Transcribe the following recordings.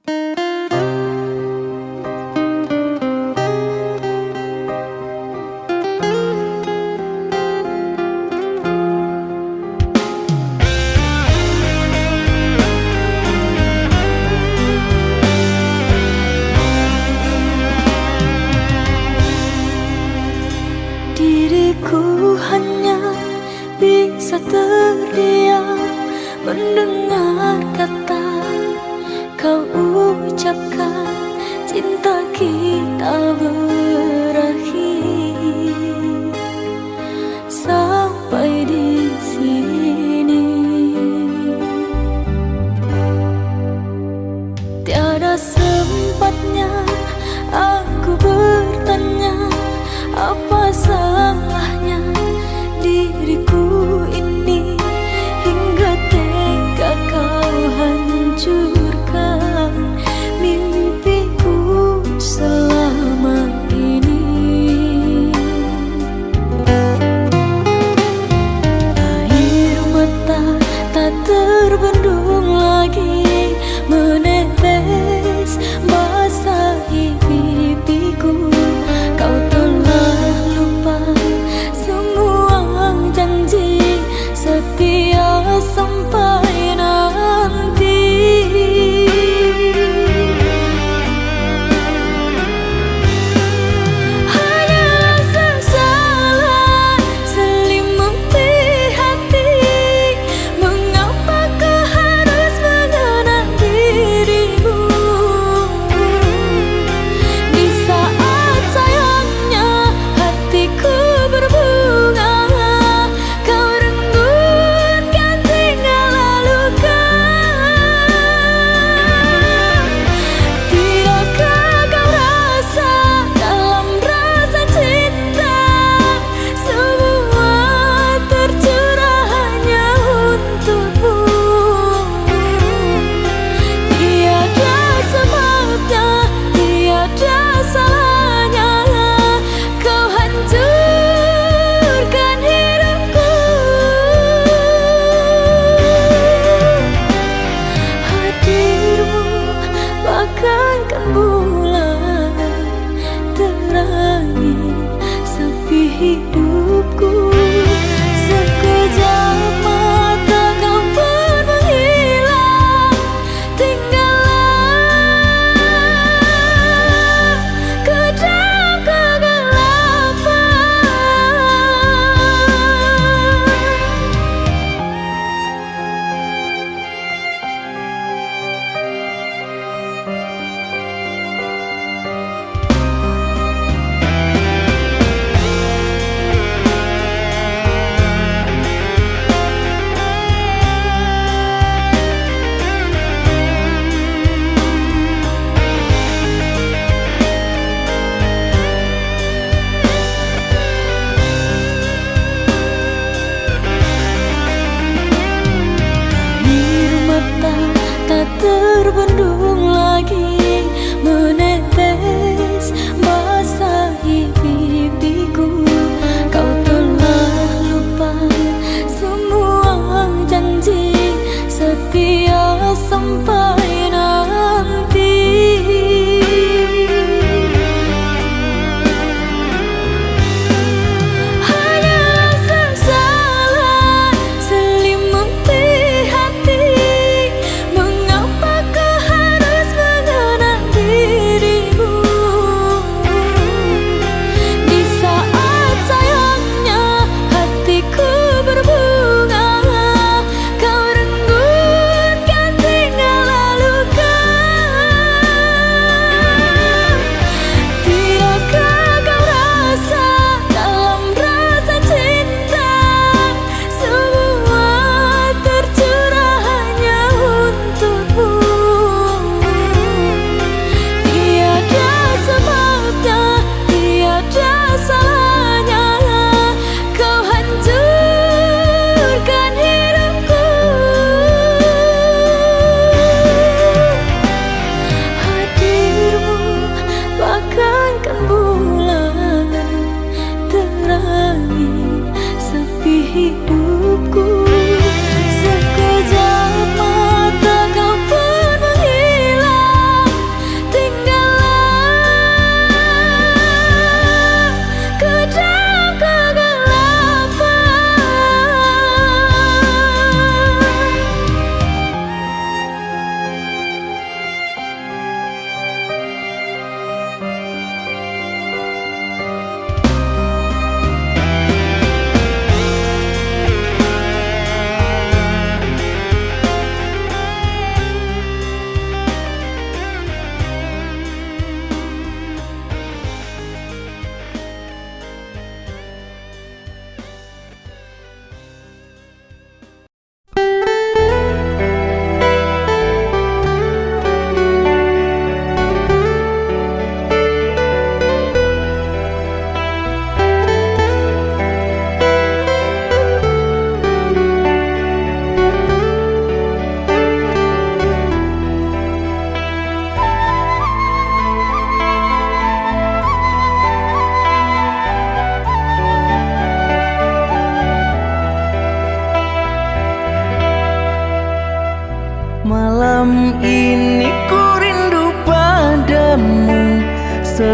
Diriku hanya bisa terdiam mendengar kata kau ucapkan, cinta kita berakhir sampai di sini. Tiada sempatnya aku bertanya apa salahnya diriku ini, hingga tega kau hancurkan mimpiku selama ini. Air mata tak terbendung lagi menetes basahi pipiku. Kau telah lupa semua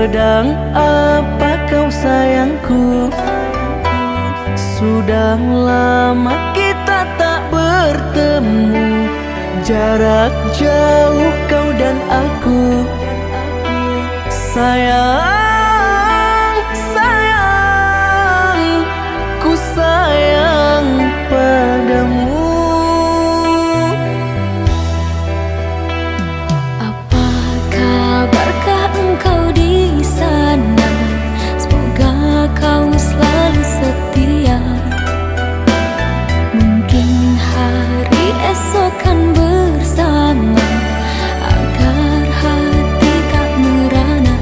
Sedang apa kau sayangku? Sudah lama kita tak bertemu, jarak jauh kau dan aku. Sayang, sayang, ku sayang padamu. Apa kabarkah engkau di sana? Semoga kau selalu setia. Mungkin hari esok kan bersama, agar hati tak merana.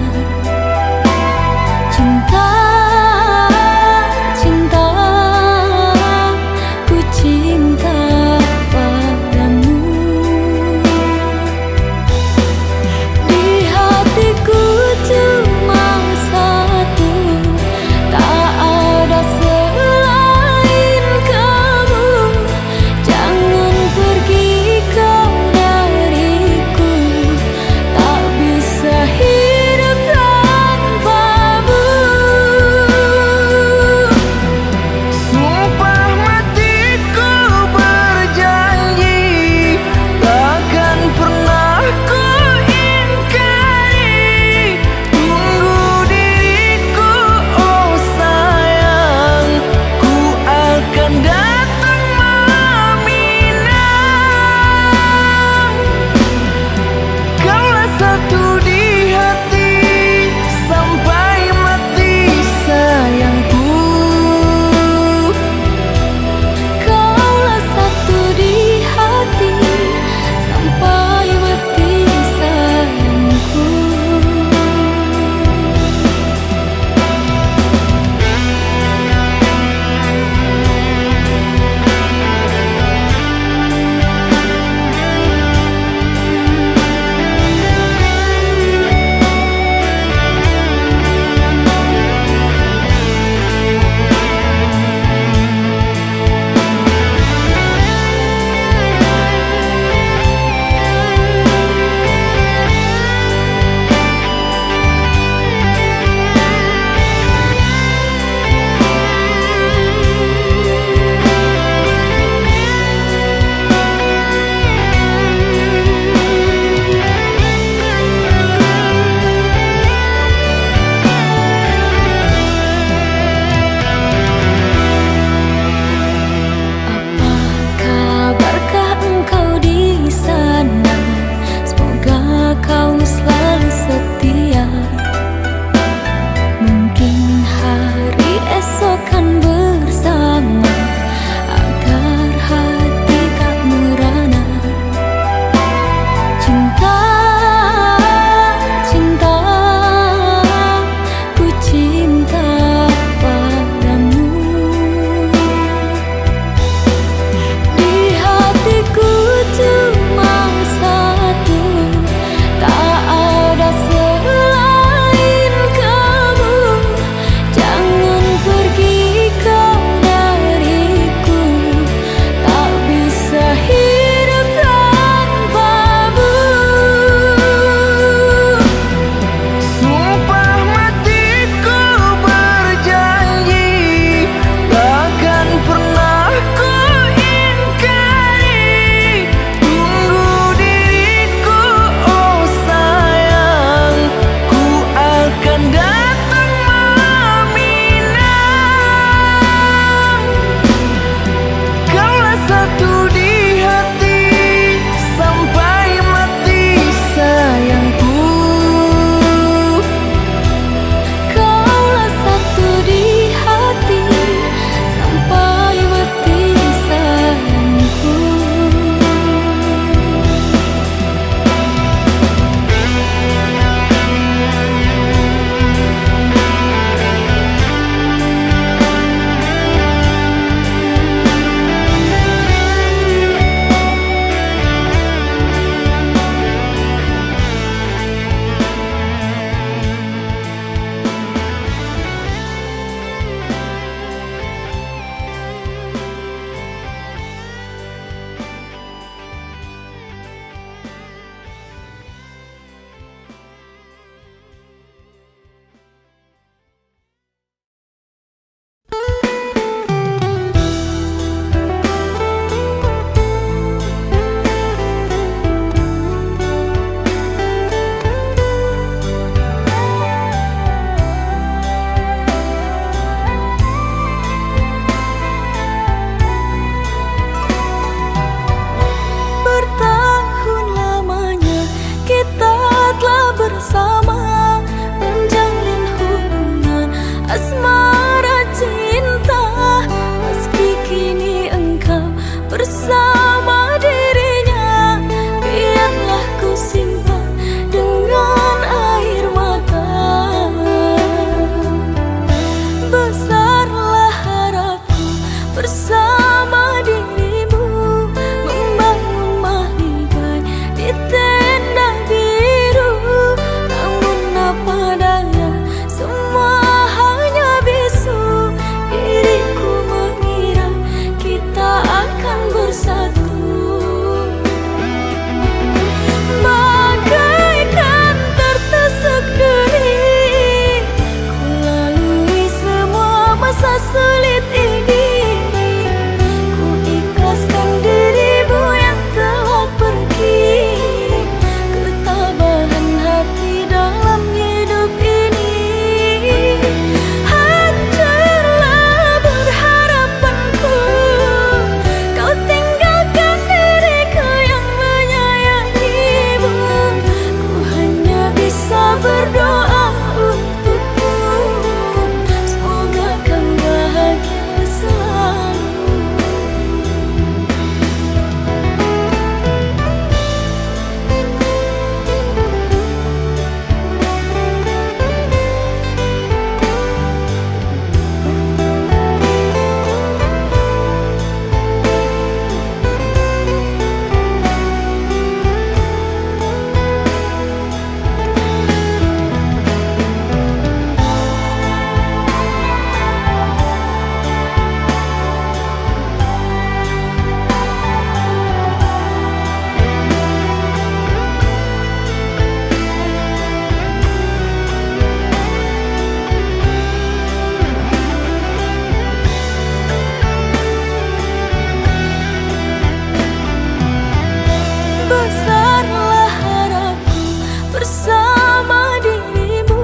bersama dirimu,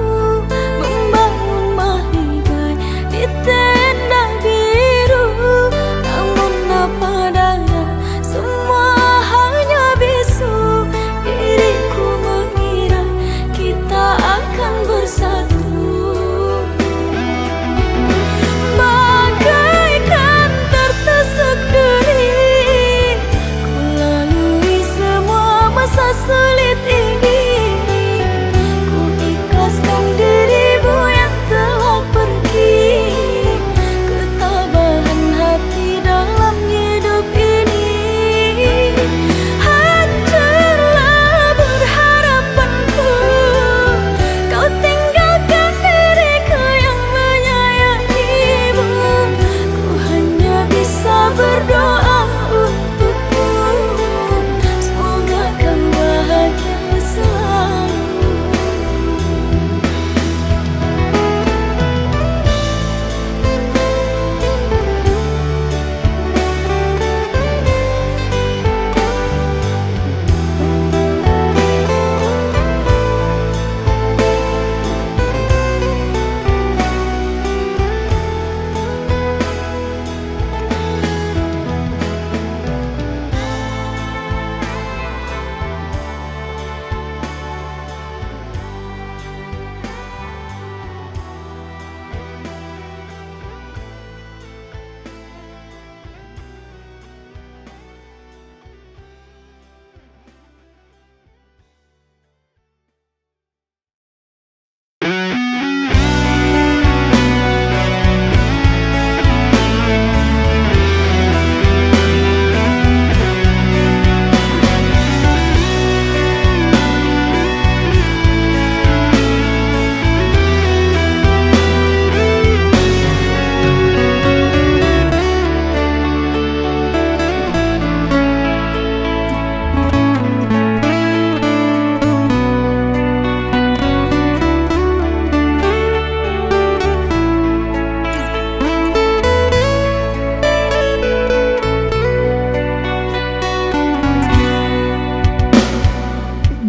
membangun mahligai di tenda biru. Namun apa daya, semua hanya bisu. Diriku mengira kita akan bersatu. Bagaikan tertusuk duri, ku lalui semua masa sulit ini. Ku ikhlaskan dirimu yang telah pergi, ketabahan hati dalam hidup ini. Hancurlah berharapanku, kau tinggalkan diriku yang menyayangimu. Ku hanya bisa berdoa untukmu, semoga kau bahagia selalu.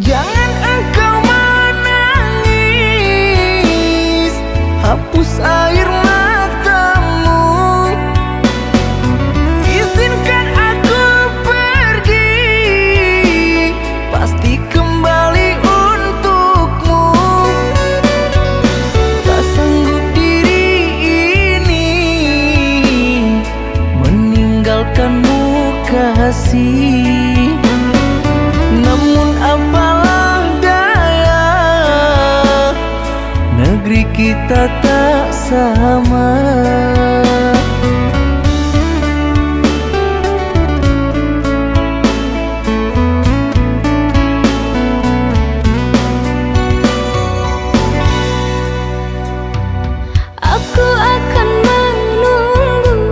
Jangan engkau menangis, hapus air matamu. Izinkan aku pergi, pasti kembali untukmu. Tak sanggup diri ini meninggalkanmu kasih. Namun apalah daya, negeri kita tak sama. Aku akan menunggu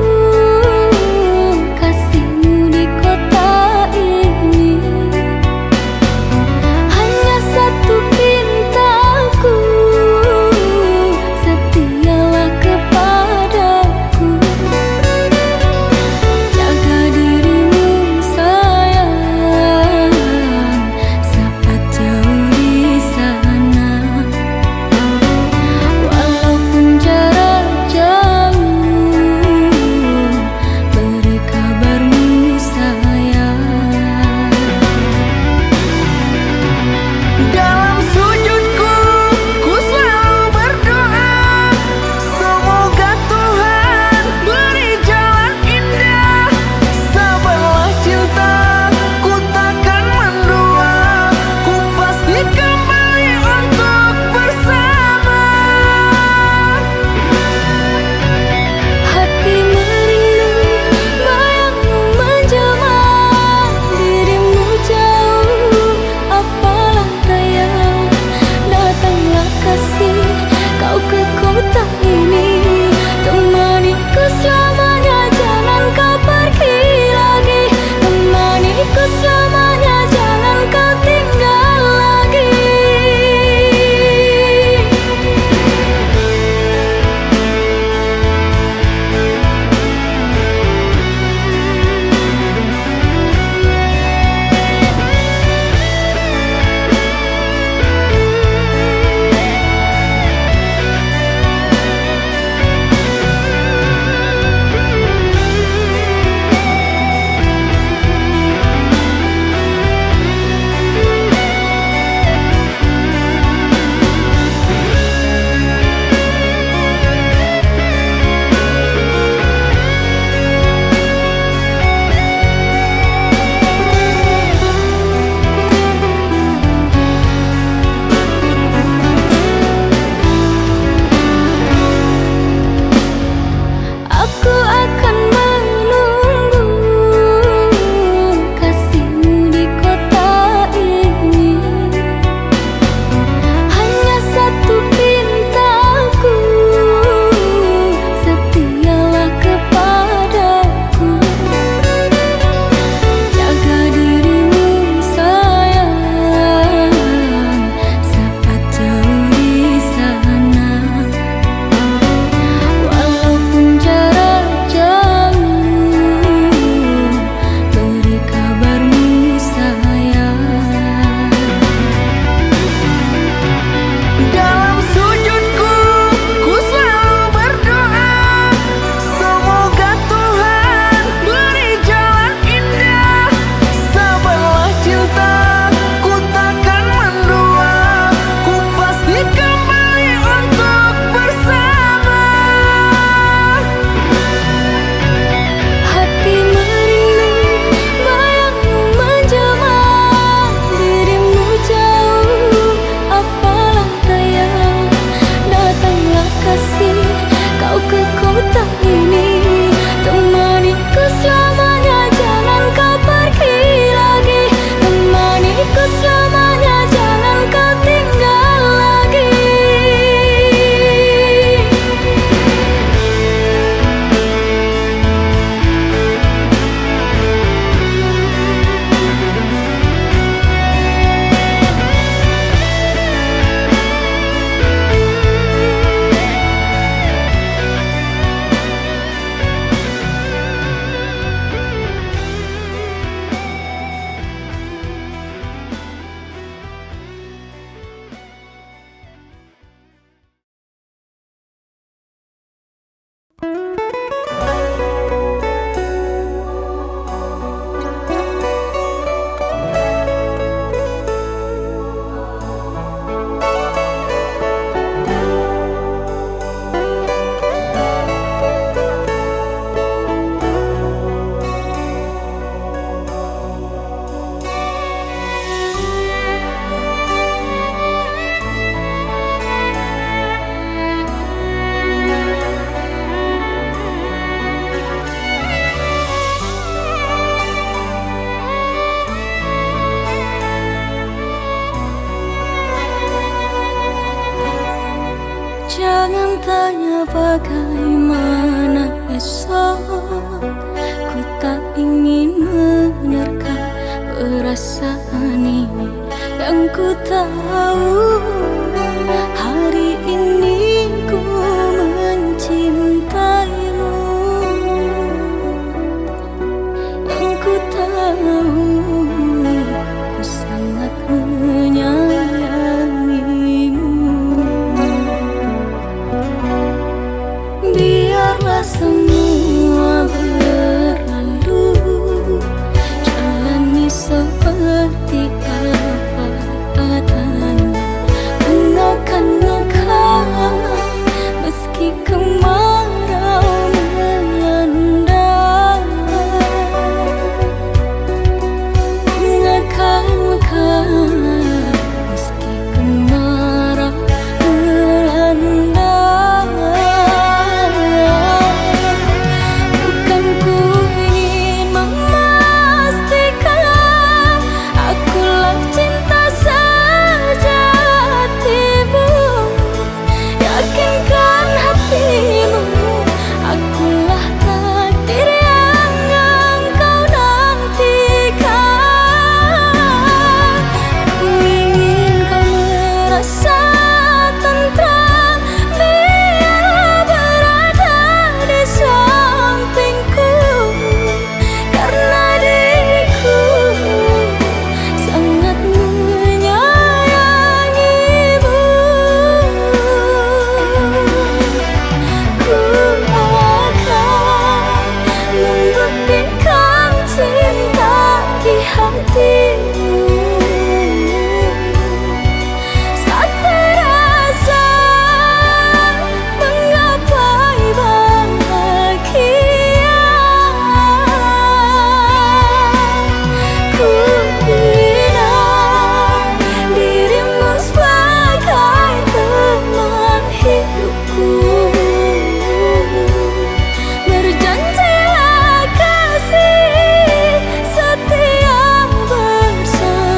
kasihmu di kota ini. Hanya satu pintaku, setialah kepadaku. Jaga dirimu sayang, saat jauh di sana. Walaupun jarak jauh, beri kabarmu sayang. Dalam sujudku, ku selalu berdoa, semoga Tuhan beri jalan indah. Sabarlah cinta, ku takkan mendua, ku pasti kembali untuk bersama. Hati merindu, bayangmu menjelma, dirimu jauh, apalah daya. Datanglah kasih, kau ke kota ini, temaniku selamanya, jangan kau pergi lagi. Temaniku selamanya, jangan kau tinggal lagi. Jangan tanya bagaimana esok, ku tak ingin menerka perasaan ini. Yang ku tahu hari ini ku mencintaimu. Yang ku tahu ku sangat menyayangimu. Biarlah semua berlalu, jalani seperti apa adanya. Engaukan engkau meski kemarau melanda. Engaukan engkau meski kemarau melanda. Bukan ku ingin memastikan akulah cinta sejatimu. Yakinkan hatimu, akulah takdir yang engkau nantikan. Ku ingin kau merasa tentram, biarlah berada di sampingku. Karena diriku sangat menyayangimu. Ku akan membuktikan cinta di hatimu. Saat terasa menggapai bahagia, ku bina dirimu sebagai teman hidupku. Berjanjilah kasih setia bersamaku.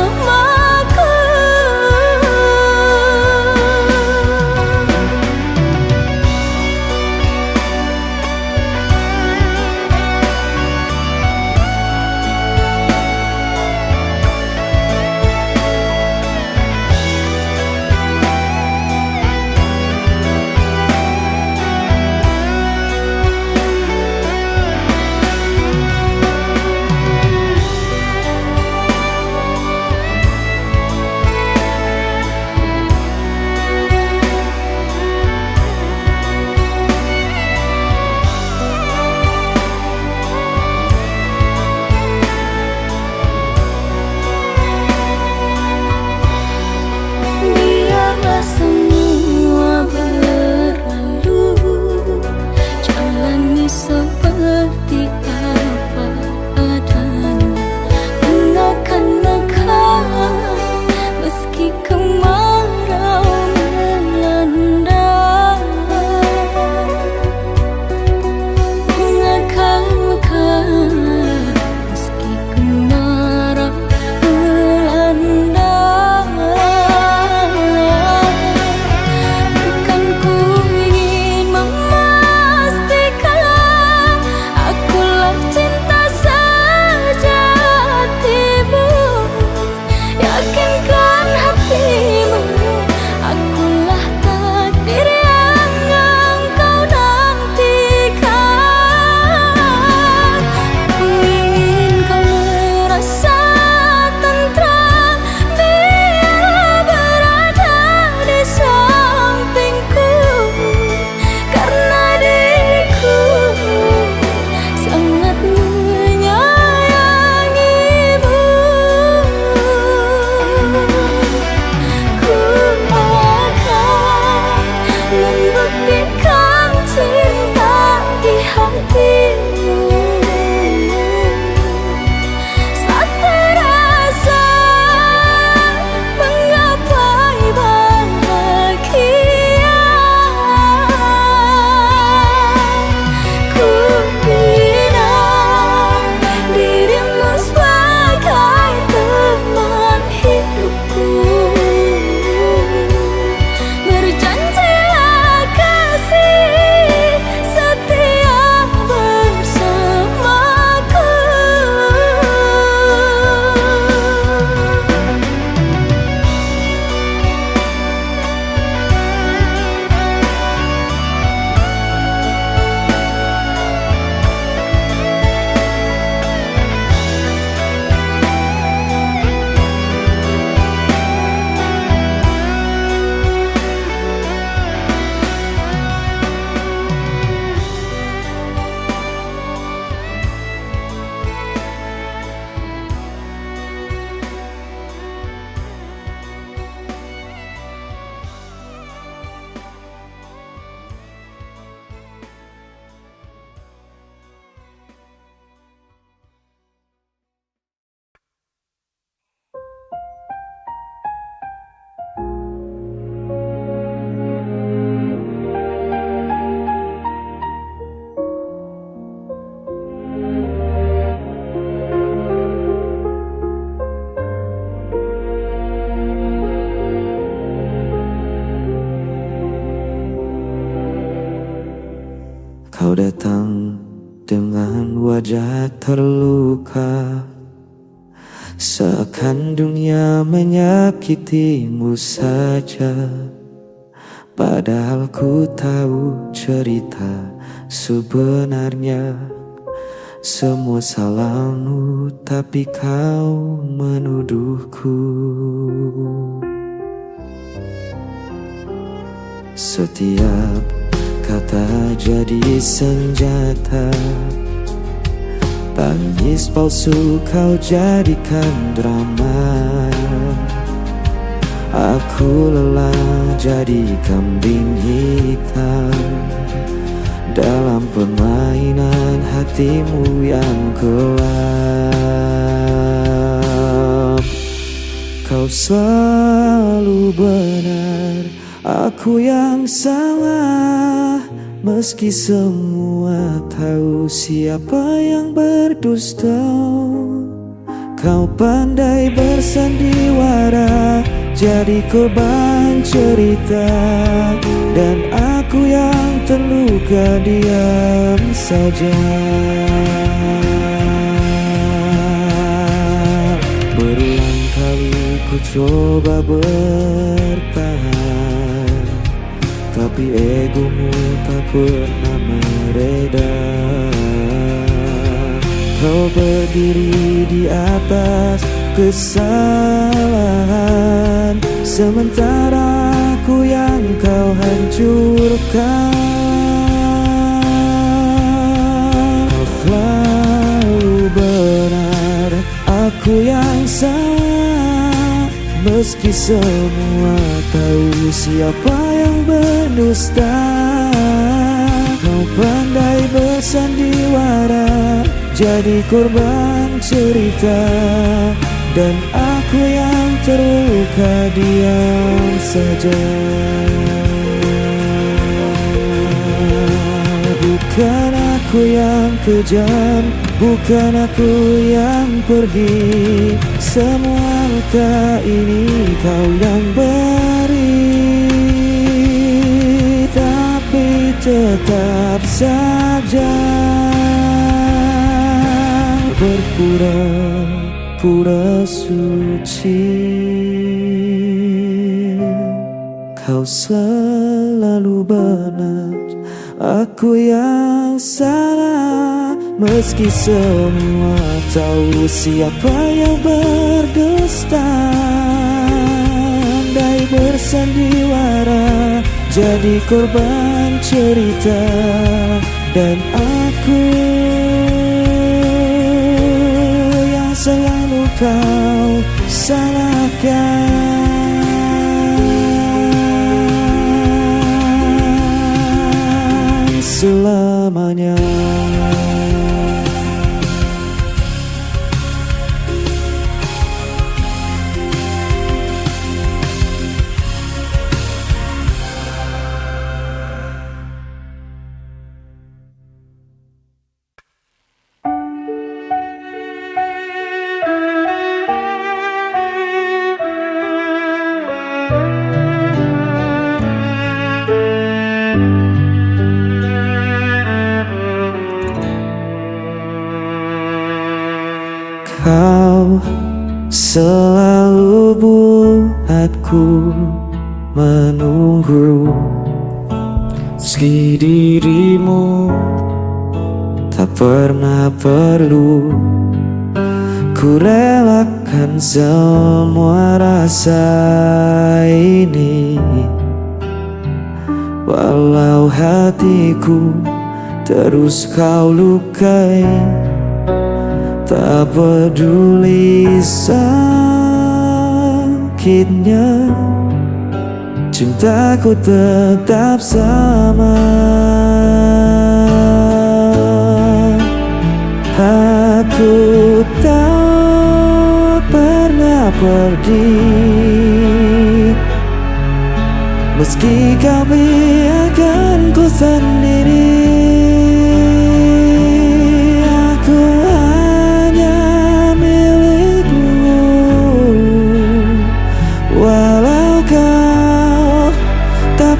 Biarlah semua berlalu, jalani seperti apa adanya. Engaukan engkau meski kemarau melanda. Engaukan engkau meski kemarau melanda. Bukan Kau datang dengan wajah terluka, seakan dunia menyakitimu saja. Padahal ku tahu cerita sebenarnya. Semua salahmu tapi kau menuduhku. Setiap kata jadi senjata, tangis palsu kau jadikan drama. Aku lelah jadi kambing hitam dalam permainan hatimu yang gelap. Kau selalu benar, aku yang salah. Meski semua tahu siapa yang berdusta, kau pandai bersandiwara, jadi korban cerita. Dan aku yang terluka diam saja. Berulang kali ku coba bertahan, tapi egomu tak pernah mereda. Kau berdiri di atas kesalahan, sementara aku yang kau hancurkan. Kau selalu benar, aku yang salah. Meski semua tahu siapa yang berdusta, kau pandai bersandiwara, jadi korban cerita. Dan aku yang terluka diam saja. Bukan aku yang kejam, bukan aku yang pergi. Semua luka ini kau yang beri, tapi tetap saja berpura-pura suci. Kau selalu benar, aku yang salah. Meski semua tahu siapa yang berdusta, andai bersandiwara, jadi korban cerita. Dan aku yang selalu kau salahkan selamanya. Kau selalu buatku menunggu, meski dirimu tak pernah perlu. Ku relakan semua rasa ini, walau hatiku terus kau lukai. Tak peduli sakitnya, cintaku tetap sama. Aku tak pernah pergi, meski kau biarkan ku sendiri.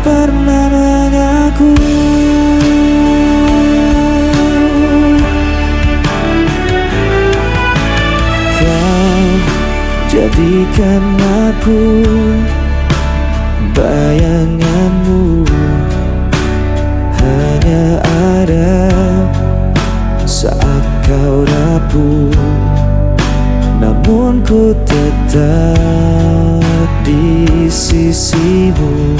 Pernah mengaku tinggalkan aku. Bayanganmu hanya ada saat kau rapuh, namun ku tetap di sisimu.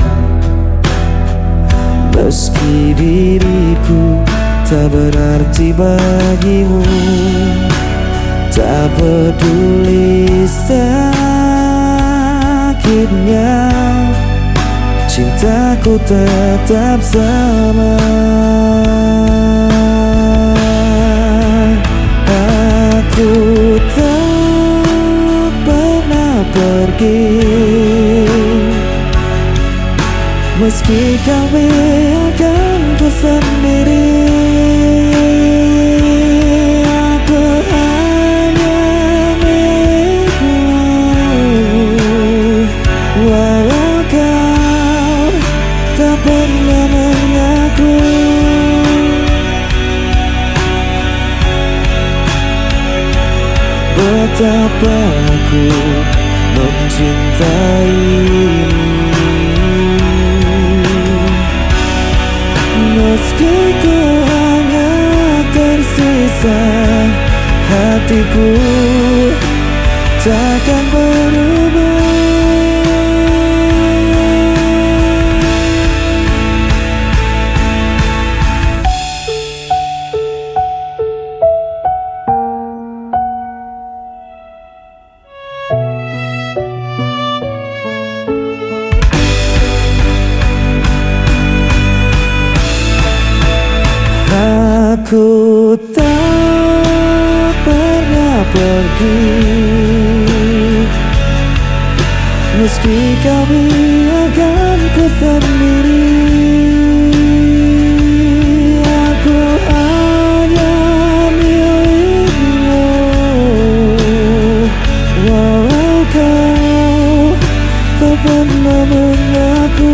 Meski diriku tak berarti bagimu, tak peduli sakitnya, cintaku tetap sama. Aku tak pernah pergi, meski kau biarkan ku sendiri. Aku hanya milikmu, walau kau tak pernah mengaku. Betapa aku mencintaimu, meski ku hanya tersisa, hatiku takkan berubah. Aku tak pernah pergi, meski kau biarkan ku sendiri. Aku hanya milikmu, walau kau tak pernah mengaku.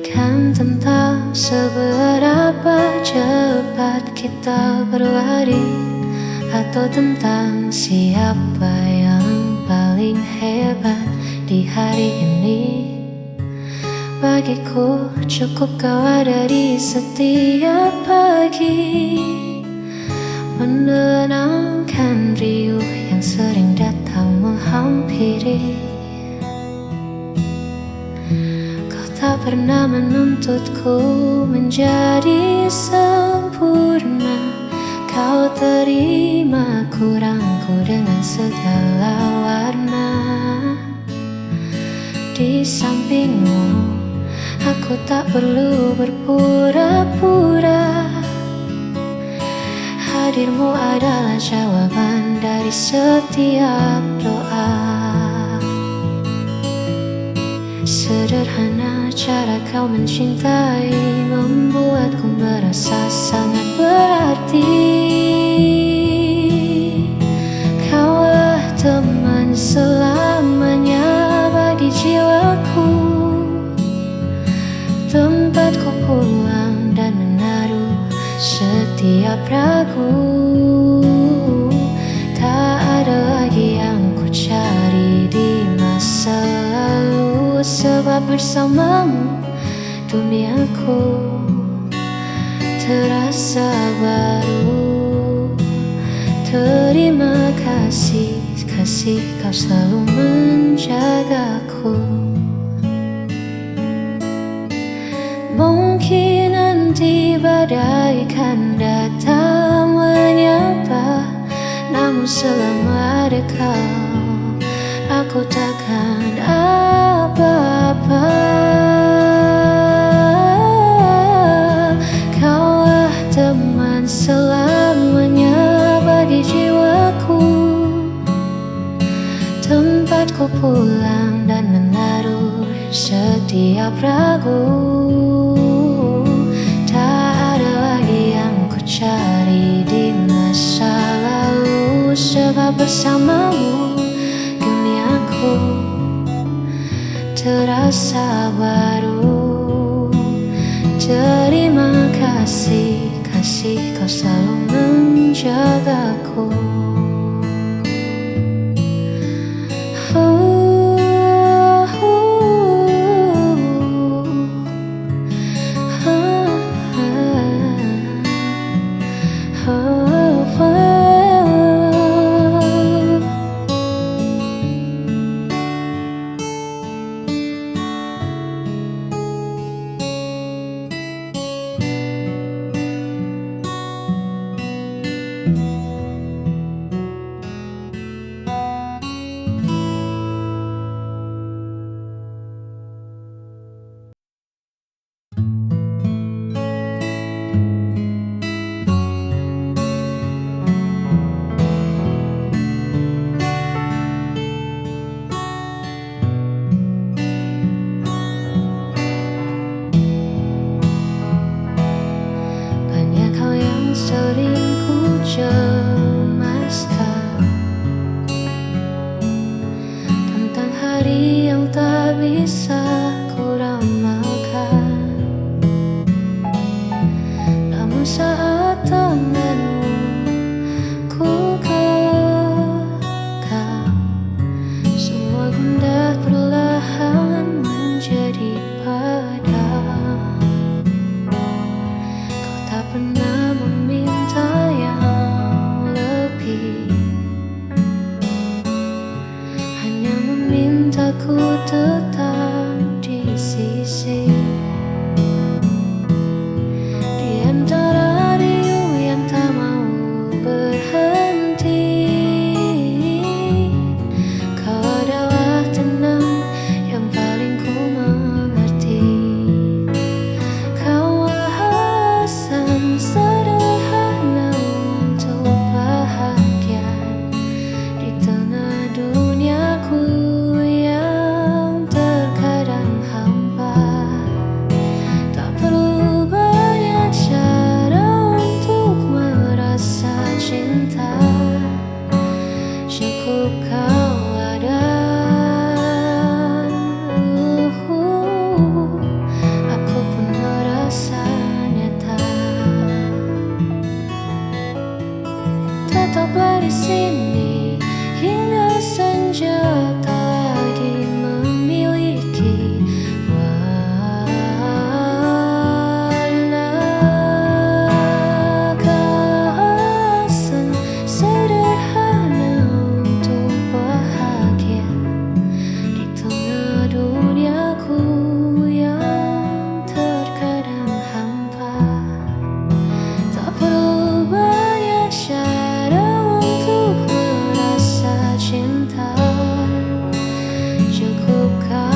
Bukan tentang seberapa cepat kita berlari, atau tentang siapa yang paling hebat di hari ini. Bagiku cukup kau ada di setiap pagi, menenangkan riuh yang sering datang menghampiri. Tak pernah menuntutku menjadi sempurna, kau terima kurangku dengan segala warna. Di sampingmu, aku tak perlu berpura-pura. Hadirmu adalah jawaban dari setiap doa. Sederhana cara kau mencintai, membuatku merasa sangat berarti. Kaulah teman selamanya bagi jiwaku, tempatku pulang dan menaruh setiap ragu. Tak ada lagi yang ku cari di masa lalu, sebab bersamamu duniaku terasa baru. Terima kasih, kasih kau selalu menjagaku. Mungkin nanti badai kan datang menyapa, namun selama ada kau, aku takkan apa-apa. Kaulah teman selamanya bagi jiwaku, tempatku pulang dan menaruh setiap ragu. Tak ada lagi yang ku cari di masa lalu, sebab bersamamu duniaku terasa baru. Terima kasih, kasih kau selalu menjagaku. Sering ku cemaskan tentang hari yang tak bisa ku ramalkan. Namun saat tanganmu ku genggam, semua gundah perlahan menjadi padam. Kau tak pernah meminta yang lebih, hanya memintaku tetap di sisi. Di antara riuh yang tak mau berhenti, kau adalah tenang yang paling ku mengerti. Kau alasan sederhana untuk bahagia di tengah duniaku yang terkadang hampa. Tak perlu banyak cara untuk merasa cinta, cukup kau ada. Aku pun merasa nyata. Tetaplah di sini hingga senja tak lagi memiliki warna. Alasan sederhana untuk bahagia di tengah duniaku yang terkadang hampa. Tak perlu banyak cara untuk merasa cinta, cukup kau